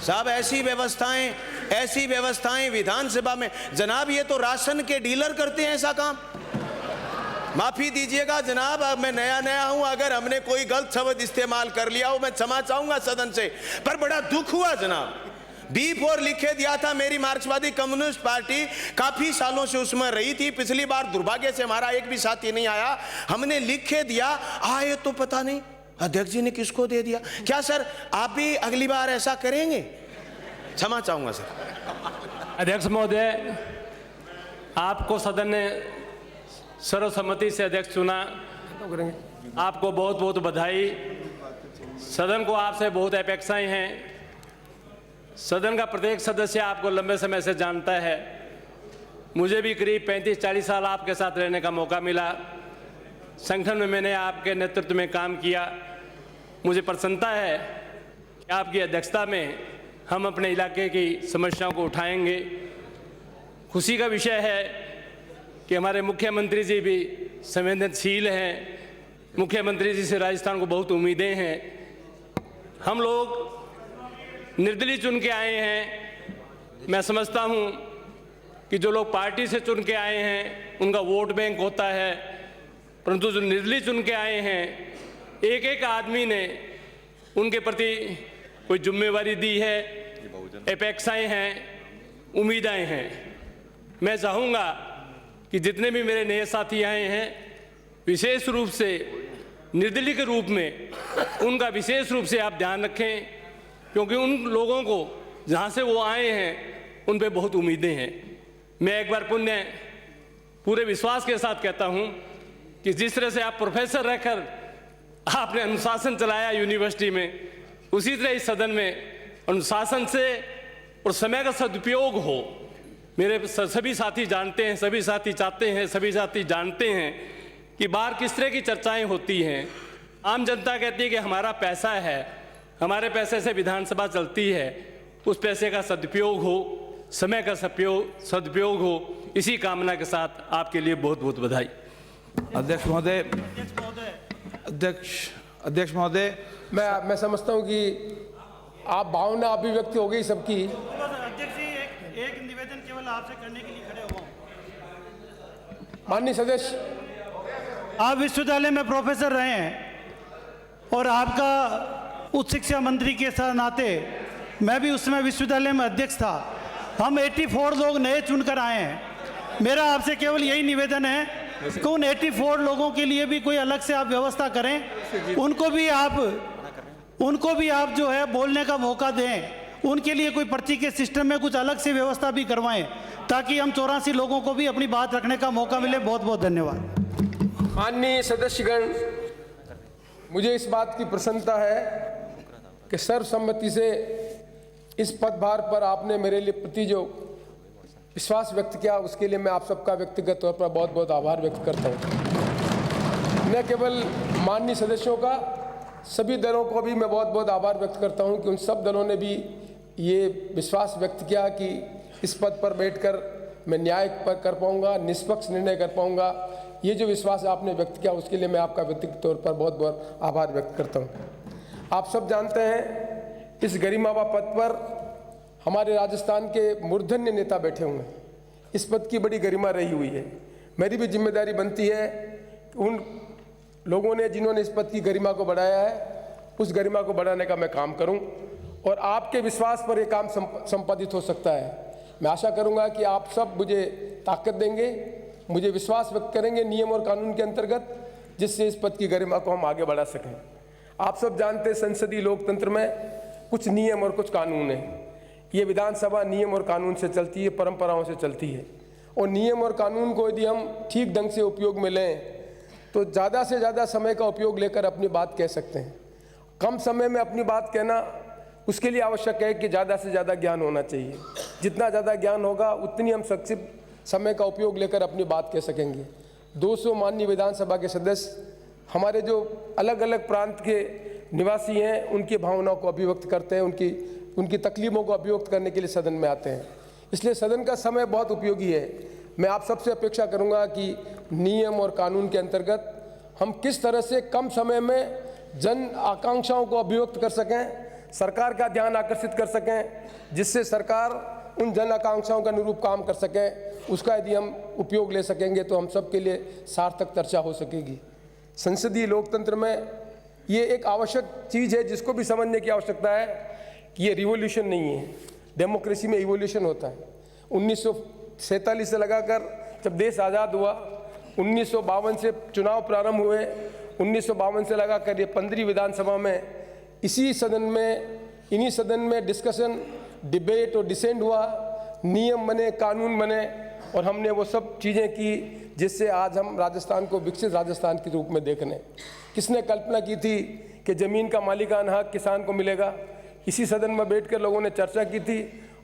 साहब, ऐसी व्यवस्थाएं विधानसभा में, जनाब ये तो राशन के डीलर करते हैं ऐसा काम। माफी दीजिएगा जनाब, अब मैं नया हूं, अगर हमने कोई गलत शब्द इस्तेमाल कर लिया हो मैं क्षमा चाहूंगा सदन से, पर बड़ा दुख हुआ जनाब। B4 लिखे दिया था। मेरी मार्क्सवादी कम्युनिस्ट पार्टी काफी सालों से उसमें रही थी। पिछली बार दुर्भाग्य से हमारा एक भी साथी नहीं आया, हमने लिखे दिया, आए तो पता नहीं अध्यक्ष जी ने किसको दे दिया। क्या सर आप भी अगली बार ऐसा करेंगे? क्षमा चाहूंगा सर। अध्यक्ष महोदय, आपको सदन ने सर्वसम्मति से अध्यक्ष चुना, आपको बहुत बहुत बधाई। सदन को आपसे बहुत अपेक्षाएं हैं। सदन का प्रत्येक सदस्य आपको लंबे समय से जानता है। मुझे भी करीब 35-40 साल आपके साथ रहने का मौका मिला। संगठन में मैंने आपके नेतृत्व में काम किया। मुझे प्रसन्नता है कि आपकी अध्यक्षता में हम अपने इलाके की समस्याओं को उठाएंगे। खुशी का विषय है कि हमारे मुख्यमंत्री जी भी संवेदनशील हैं। मुख्यमंत्री जी से राजस्थान को बहुत उम्मीदें हैं। हम लोग निर्दलीय चुन के आए हैं। मैं समझता हूं कि जो लोग पार्टी से चुन के आए हैं उनका वोट बैंक होता है, परंतु जो निर्दलीय चुन के आए हैं, एक एक आदमी ने उनके प्रति कोई जिम्मेवारी दी है, अपेक्षाएं हैं, उम्मीदें हैं। मैं चाहूँगा कि जितने भी मेरे नए साथी आए हैं, विशेष रूप से निर्दलीय के रूप में उनका विशेष रूप से आप ध्यान रखें, क्योंकि उन लोगों को जहाँ से वो आए हैं उन पे बहुत उम्मीदें हैं। मैं एक बार पूरे विश्वास के साथ कहता हूँ कि जिस तरह से आप प्रोफेसर रहकर आपने अनुशासन चलाया यूनिवर्सिटी में, उसी तरह इस सदन में अनुशासन से और समय का सदुपयोग हो। मेरे सभी साथी जानते हैं, सभी साथी चाहते हैं, सभी साथी जानते हैं कि बाहर किस तरह की चर्चाएं होती हैं। आम जनता कहती है कि हमारा पैसा है, हमारे पैसे से विधानसभा चलती है, उस पैसे का सदुपयोग हो, समय का सदुपयोग हो। इसी कामना के साथ आपके लिए बहुत बहुत बधाई। अध्यक्ष महोदय, अध्यक्ष अध्यक्ष महोदय, मैं समझता हूं कि आप भावना अभिव्यक्ति हो गई सबकी। अध्यक्ष जी एक निवेदन केवल आपसे करने के लिए खड़े हुआ हूं। माननीय सदस्य, आप विश्वविद्यालय में प्रोफेसर रहे हैं और आपका उच्च शिक्षा मंत्री के साथ नाते मैं भी उस समय विश्वविद्यालय में अध्यक्ष था। हम 84 लोग नए चुनकर आए हैं। मेरा आपसे केवल यही निवेदन है कि उन 84 लोगों के लिए भी कोई अलग से आप व्यवस्था करें, उनको भी आप जो है बोलने का मौका दें, उनके लिए कोई पर्ची के सिस्टम में कुछ अलग से व्यवस्था भी करवाएं ताकि हम 84 लोगों को भी अपनी बात रखने का मौका मिले। बहुत बहुत धन्यवाद। माननीय सदस्यगण, मुझे इस बात की प्रसन्नता है कि सर्वसम्मति से इस पदभार पर आपने मेरे लिए प्रति जो विश्वास व्यक्त किया उसके लिए मैं आप सबका व्यक्तिगत तौर पर बहुत बहुत आभार व्यक्त करता हूँ। न केवल माननीय सदस्यों का, सभी दलों को भी मैं बहुत बहुत आभार व्यक्त करता हूँ कि उन सब दलों ने भी ये विश्वास व्यक्त किया कि इस पद पर बैठकर मैं न्याय कर पाऊँगा, निष्पक्ष निर्णय कर पाऊँगा। ये जो विश्वास आपने व्यक्त किया उसके लिए मैं आपका व्यक्तिगत तौर पर बहुत बहुत आभार व्यक्त करता हूँ। आप सब जानते हैं इस गरिमाबा पद पर हमारे राजस्थान के मूर्धन्य नेता बैठे हुए हैं। इस पद की बड़ी गरिमा रही हुई है। मेरी भी जिम्मेदारी बनती है कि उन लोगों ने जिन्होंने इस पद की गरिमा को बढ़ाया है उस गरिमा को बढ़ाने का मैं काम करूं और आपके विश्वास पर यह काम संपादित हो सकता है। मैं आशा करूंगा कि आप सब मुझे ताकत देंगे, मुझे विश्वास व्यक्त करेंगे नियम और कानून के अंतर्गत, जिससे इस पद की गरिमा को हम आगे बढ़ा सकें। आप सब जानते हैं संसदीय लोकतंत्र में कुछ नियम और कुछ कानून हैं। ये विधानसभा नियम और कानून से चलती है, परंपराओं से चलती है और नियम और कानून को यदि हम ठीक ढंग से उपयोग में लें तो ज़्यादा से ज़्यादा समय का उपयोग लेकर अपनी बात कह सकते हैं। कम समय में अपनी बात कहना उसके लिए आवश्यक है कि ज़्यादा से ज़्यादा ज्ञान होना चाहिए। जितना ज़्यादा ज्ञान होगा उतनी हम संक्षिप्त समय का उपयोग लेकर अपनी बात कह सकेंगे। 200 माननीय विधानसभा के सदस्य हमारे जो अलग अलग प्रांत के निवासी हैं उनकी भावनाओं को अभिव्यक्त करते हैं, उनकी तकलीफों को अभिव्यक्त करने के लिए सदन में आते हैं। इसलिए सदन का समय बहुत उपयोगी है। मैं आप सबसे अपेक्षा करूंगा कि नियम और कानून के अंतर्गत हम किस तरह से कम समय में जन आकांक्षाओं को अभिव्यक्त कर सकें, सरकार का ध्यान आकर्षित कर सकें, जिससे सरकार उन जन आकांक्षाओं के अनुरूप काम कर सके। उसका यदि हम उपयोग ले सकेंगे तो हम सब के लिए सार्थक चर्चा हो सकेगी। संसदीय लोकतंत्र में ये एक आवश्यक चीज़ है जिसको भी समझने की आवश्यकता है कि ये रिवॉल्यूशन नहीं है। डेमोक्रेसी में इवोल्यूशन होता है। 1947 से लगाकर जब देश आज़ाद हुआ, 1952 से चुनाव प्रारंभ हुए, 1952 से लगाकर ये 15वीं विधानसभा में इसी सदन में, इन्हीं सदन में डिस्कशन, डिबेट और डिसेंट हुआ, नियम बने, कानून बने और हमने वो सब चीज़ें की जिससे आज हम राजस्थान को विकसित राजस्थान के रूप में देख रहे हैं। किसने कल्पना की थी कि ज़मीन का मालिकाना हक किसान को मिलेगा? इसी सदन में बैठकर लोगों ने चर्चा की थी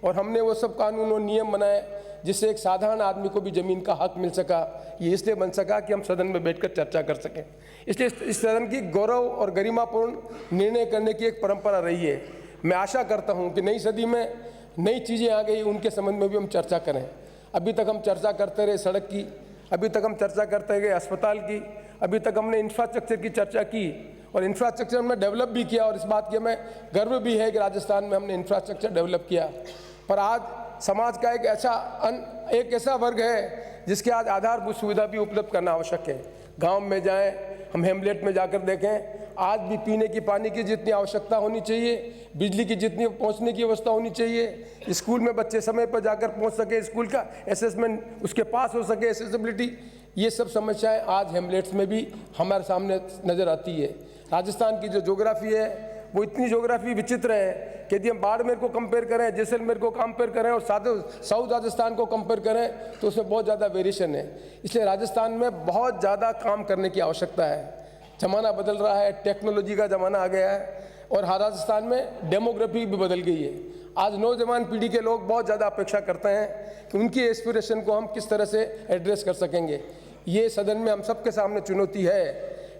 और हमने वो सब कानून और नियम बनाए जिससे एक साधारण आदमी को भी ज़मीन का हक मिल सका। ये इसलिए बन सका कि हम सदन में बैठकर चर्चा कर सकें। इसलिए इस सदन की गौरव और गरिमापूर्ण निर्णय करने की एक परंपरा रही है। मैं आशा करता हूँ कि नई सदी में नई चीज़ें आ गई, उनके संबंध में भी हम चर्चा करें। अभी तक हम चर्चा करते रहे सड़क की, अभी तक हम चर्चा करते गए अस्पताल की, अभी तक हमने इंफ्रास्ट्रक्चर की चर्चा की और इंफ्रास्ट्रक्चर हमने डेवलप भी किया और इस बात की हमें गर्व भी है कि राजस्थान में हमने इंफ्रास्ट्रक्चर डेवलप किया। पर आज समाज का एक ऐसा वर्ग है जिसके आज आधारभूत सुविधा भी उपलब्ध करना आवश्यक है। गांव में जाएं, हम हेमलेट में जाकर देखें, आज भी पीने की पानी की जितनी आवश्यकता होनी चाहिए, बिजली की जितनी पहुंचने की व्यवस्था होनी चाहिए, स्कूल में बच्चे समय पर जाकर पहुंच सके, स्कूल का असेसमेंट उसके पास हो सके, एसेसिबिलिटी, ये सब समस्याएं आज हेमलेट्स में भी हमारे सामने नज़र आती है। राजस्थान की जो ज्योग्राफी है वो इतनी ज्योग्राफी विचित्र है कि यदि हम बाड़मेर को कंपेयर करें, जैसलमेर को कंपेयर करें और साउथ राजस्थान को कंपेयर करें तो उसमें बहुत ज़्यादा वेरिएशन है। इसलिए राजस्थान में बहुत ज़्यादा काम करने की आवश्यकता है। ज़माना बदल रहा है, टेक्नोलॉजी का ज़माना आ गया है और राजस्थान में डेमोग्राफी भी बदल गई है। आज नौजवान पीढ़ी के लोग बहुत ज़्यादा अपेक्षा करते हैं कि उनकी एस्पिरेशन को हम किस तरह से एड्रेस कर सकेंगे। ये सदन में हम सबके सामने चुनौती है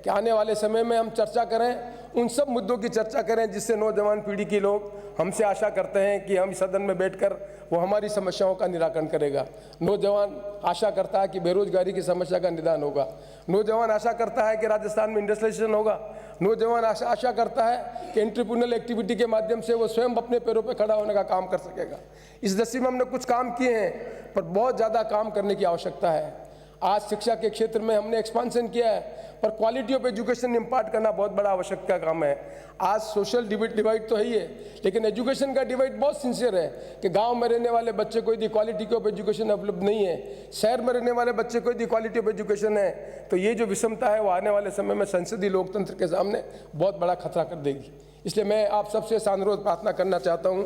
कि कि आने वाले समय में हम चर्चा करें, उन सब मुद्दों की चर्चा करें जिससे नौजवान पीढ़ी के लोग हमसे आशा करते हैं कि हम सदन में बैठकर वो हमारी समस्याओं का निराकरण करेगा। नौजवान आशा करता है कि बेरोजगारी की समस्या का निदान होगा। नौजवान आशा करता है कि राजस्थान में इंडस्ट्रियलाइजेशन होगा। नौजवान आशा करता है कि एंटरप्रेन्योरल एक्टिविटी के माध्यम से वो स्वयं अपने पैरों पर खड़ा होने का काम कर सकेगा। इस दशा में हमने कुछ काम किए हैं, पर बहुत ज़्यादा काम करने की आवश्यकता है। आज शिक्षा के क्षेत्र में हमने एक्सपांशन किया है, पर क्वालिटी ऑफ एजुकेशन इम्पार्ट करना बहुत बड़ा आवश्यक का काम है। आज सोशल डिवाइड तो है ही है, लेकिन एजुकेशन का डिवाइड बहुत सिंसियर है कि गांव में रहने वाले बच्चे को यदि क्वालिटी ऑफ एजुकेशन उपलब्ध नहीं है, शहर में रहने वाले बच्चे को यदि क्वालिटी ऑफ एजुकेशन है, तो ये जो विषमता है वो आने वाले समय में संसदीय लोकतंत्र के सामने बहुत बड़ा खतरा कर देगी। इसलिए मैं आप सबसे अनुरोध प्रार्थना करना चाहता हूँ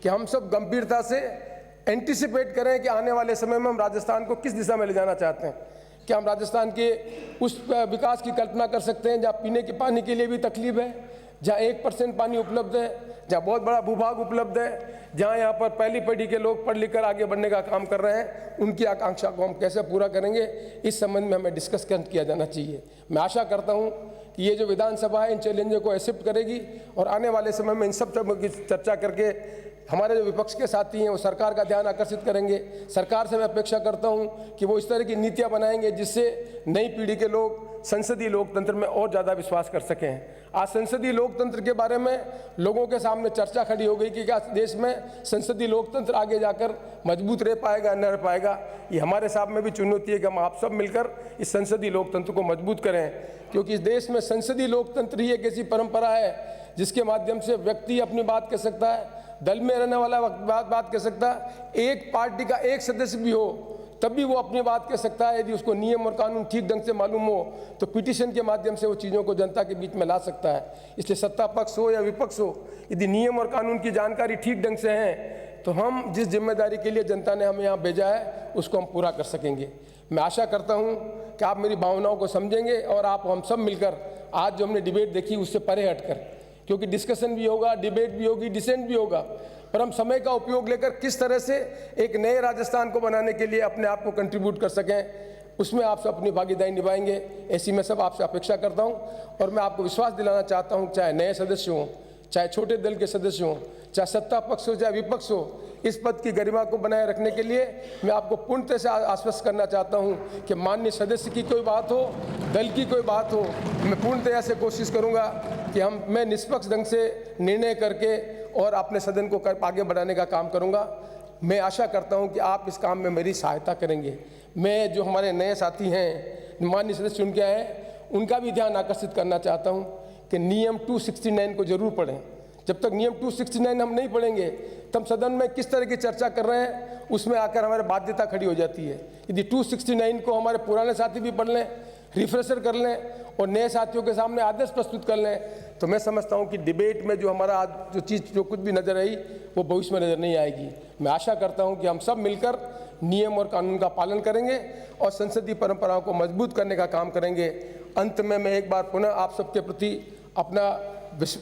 कि हम सब गंभीरता से एंटिसिपेट करें कि आने वाले समय में हम राजस्थान को किस दिशा में ले जाना चाहते हैं। क्या हम राजस्थान के उस विकास की कल्पना कर सकते हैं जहाँ पीने के पानी के लिए भी तकलीफ है, जहाँ 1% पानी उपलब्ध है, जहाँ बहुत बड़ा भूभाग उपलब्ध है, जहाँ यहाँ पर पहली पीढ़ी के लोग पढ़ लिख कर आगे बढ़ने का काम कर रहे हैं, उनकी आकांक्षा को हम कैसे पूरा करेंगे, इस संबंध में हमें डिस्कस किया जाना चाहिए। मैं आशा करता हूँ कि ये जो विधानसभा है इन चैलेंजों को एक्सेप्ट करेगी और आने वाले समय में इन सब की चर्चा करके हमारे जो विपक्ष के साथी हैं वो सरकार का ध्यान आकर्षित करेंगे। सरकार से मैं अपेक्षा करता हूँ कि वो इस तरह की नीतियाँ बनाएंगे जिससे नई पीढ़ी के लोग संसदीय लोकतंत्र में और ज़्यादा विश्वास कर सकें। आज संसदीय लोकतंत्र के बारे में लोगों के सामने चर्चा खड़ी हो गई कि क्या देश में संसदीय लोकतंत्र आगे जाकर मजबूत रह पाएगा न रह पाएगा। ये हमारे सामने भी चुनौती है कि हम आप सब मिलकर इस संसदीय लोकतंत्र को मजबूत करें, क्योंकि इस देश में संसदीय लोकतंत्र ही एक ऐसी परंपरा है जिसके माध्यम से व्यक्ति अपनी बात कह सकता है, दल में रहने वाला बात कह सकता है, एक पार्टी का एक सदस्य भी हो तब भी वो अपनी बात कह सकता है। यदि उसको नियम और कानून ठीक ढंग से मालूम हो तो पिटीशन के माध्यम से वो चीज़ों को जनता के बीच में ला सकता है। इसलिए सत्ता पक्ष हो या विपक्ष हो, यदि नियम और कानून की जानकारी ठीक ढंग से है तो हम जिस जिम्मेदारी के लिए जनता ने हमें यहाँ भेजा है उसको हम पूरा कर सकेंगे। मैं आशा करता हूँ कि आप मेरी भावनाओं को समझेंगे और आप हम सब मिलकर आज जो हमने डिबेट देखी उससे परे हटकर, क्योंकि डिस्कशन भी होगा, डिबेट भी होगी, डिसेंट भी होगा, पर हम समय का उपयोग लेकर किस तरह से एक नए राजस्थान को बनाने के लिए अपने आप को कंट्रीब्यूट कर सकें, उसमें आप सब अपनी भागीदारी निभाएंगे, ऐसी मैं सब आपसे अपेक्षा करता हूं। और मैं आपको विश्वास दिलाना चाहता हूं, चाहे नए सदस्य हों, चाहे छोटे दल के सदस्य हों, चाहे सत्ता पक्ष हो चाहे विपक्ष हो, इस पद की गरिमा को बनाए रखने के लिए मैं आपको पूर्णतः से आश्वस्त करना चाहता हूं कि माननीय सदस्य की कोई बात हो, दल की कोई बात हो, मैं पूर्णतः से कोशिश करूंगा कि मैं निष्पक्ष ढंग से निर्णय करके और अपने सदन को आगे बढ़ाने का काम करूंगा। मैं आशा करता हूं कि आप इस काम में मेरी सहायता करेंगे। मैं जो हमारे नए साथी हैं, माननीय सदस्य चुन के आए हैं, उनका भी ध्यान आकर्षित करना चाहता हूं कि नियम 269 को जरूर पढ़ें। जब तक नियम 269 हम नहीं पढ़ेंगे तब सदन में किस तरह की चर्चा कर रहे हैं उसमें आकर हमारी बाध्यता खड़ी हो जाती है। यदि 269 को हमारे पुराने साथी भी पढ़ लें, रिफ्रेशर कर लें और नए साथियों के सामने आदेश प्रस्तुत कर लें, तो मैं समझता हूं कि डिबेट में जो हमारा आज जो चीज़ जो कुछ भी नजर आई वो भविष्य में नजर नहीं आएगी। मैं आशा करता हूं कि हम सब मिलकर नियम और कानून का पालन करेंगे और संसदीय परंपराओं को मजबूत करने का काम करेंगे। अंत में मैं एक बार पुनः आप सबके प्रति अपना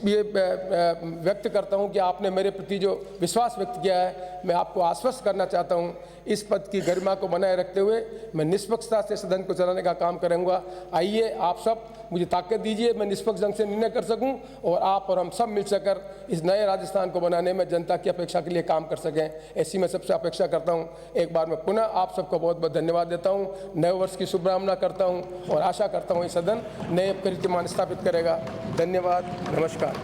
ये व्यक्त करता हूं कि आपने मेरे प्रति जो विश्वास व्यक्त किया है, मैं आपको आश्वस्त करना चाहता हूं इस पद की गरिमा को बनाए रखते हुए मैं निष्पक्षता से सदन को चलाने का काम करूंगा। आइए आप सब मुझे ताकत दीजिए, मैं निष्पक्ष ढंग से निर्णय कर सकूं और आप और हम सब मिलकर इस नए राजस्थान को बनाने में जनता की अपेक्षा के लिए काम कर सकें, ऐसी मैं सबसे अपेक्षा करता हूं। एक बार मैं पुनः आप सबको बहुत बहुत धन्यवाद देता हूं, नए वर्ष की शुभकामना करता हूं और आशा करता हूं ये सदन नए कीर्तिमान स्थापित करेगा। धन्यवाद, नमस्कार।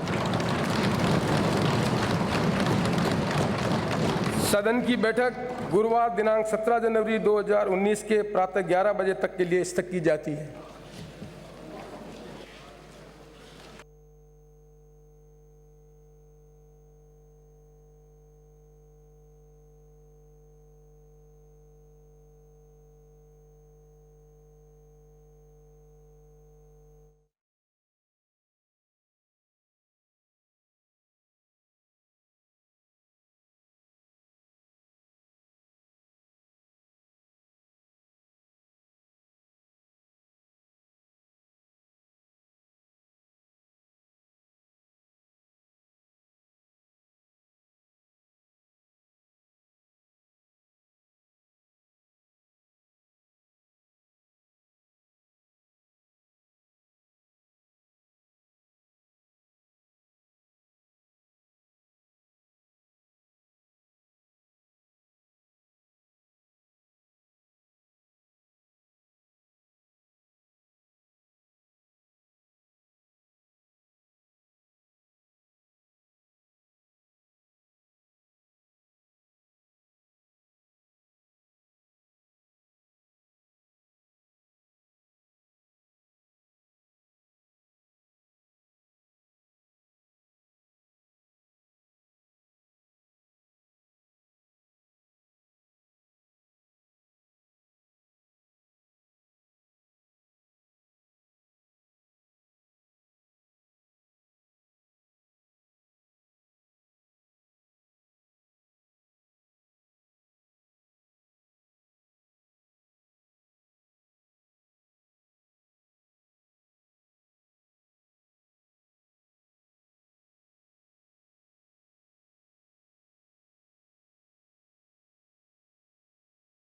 सदन की बैठक गुरुवार दिनांक 17 जनवरी 2019 के प्रातः 11 बजे तक के लिए स्थगित की जाती है।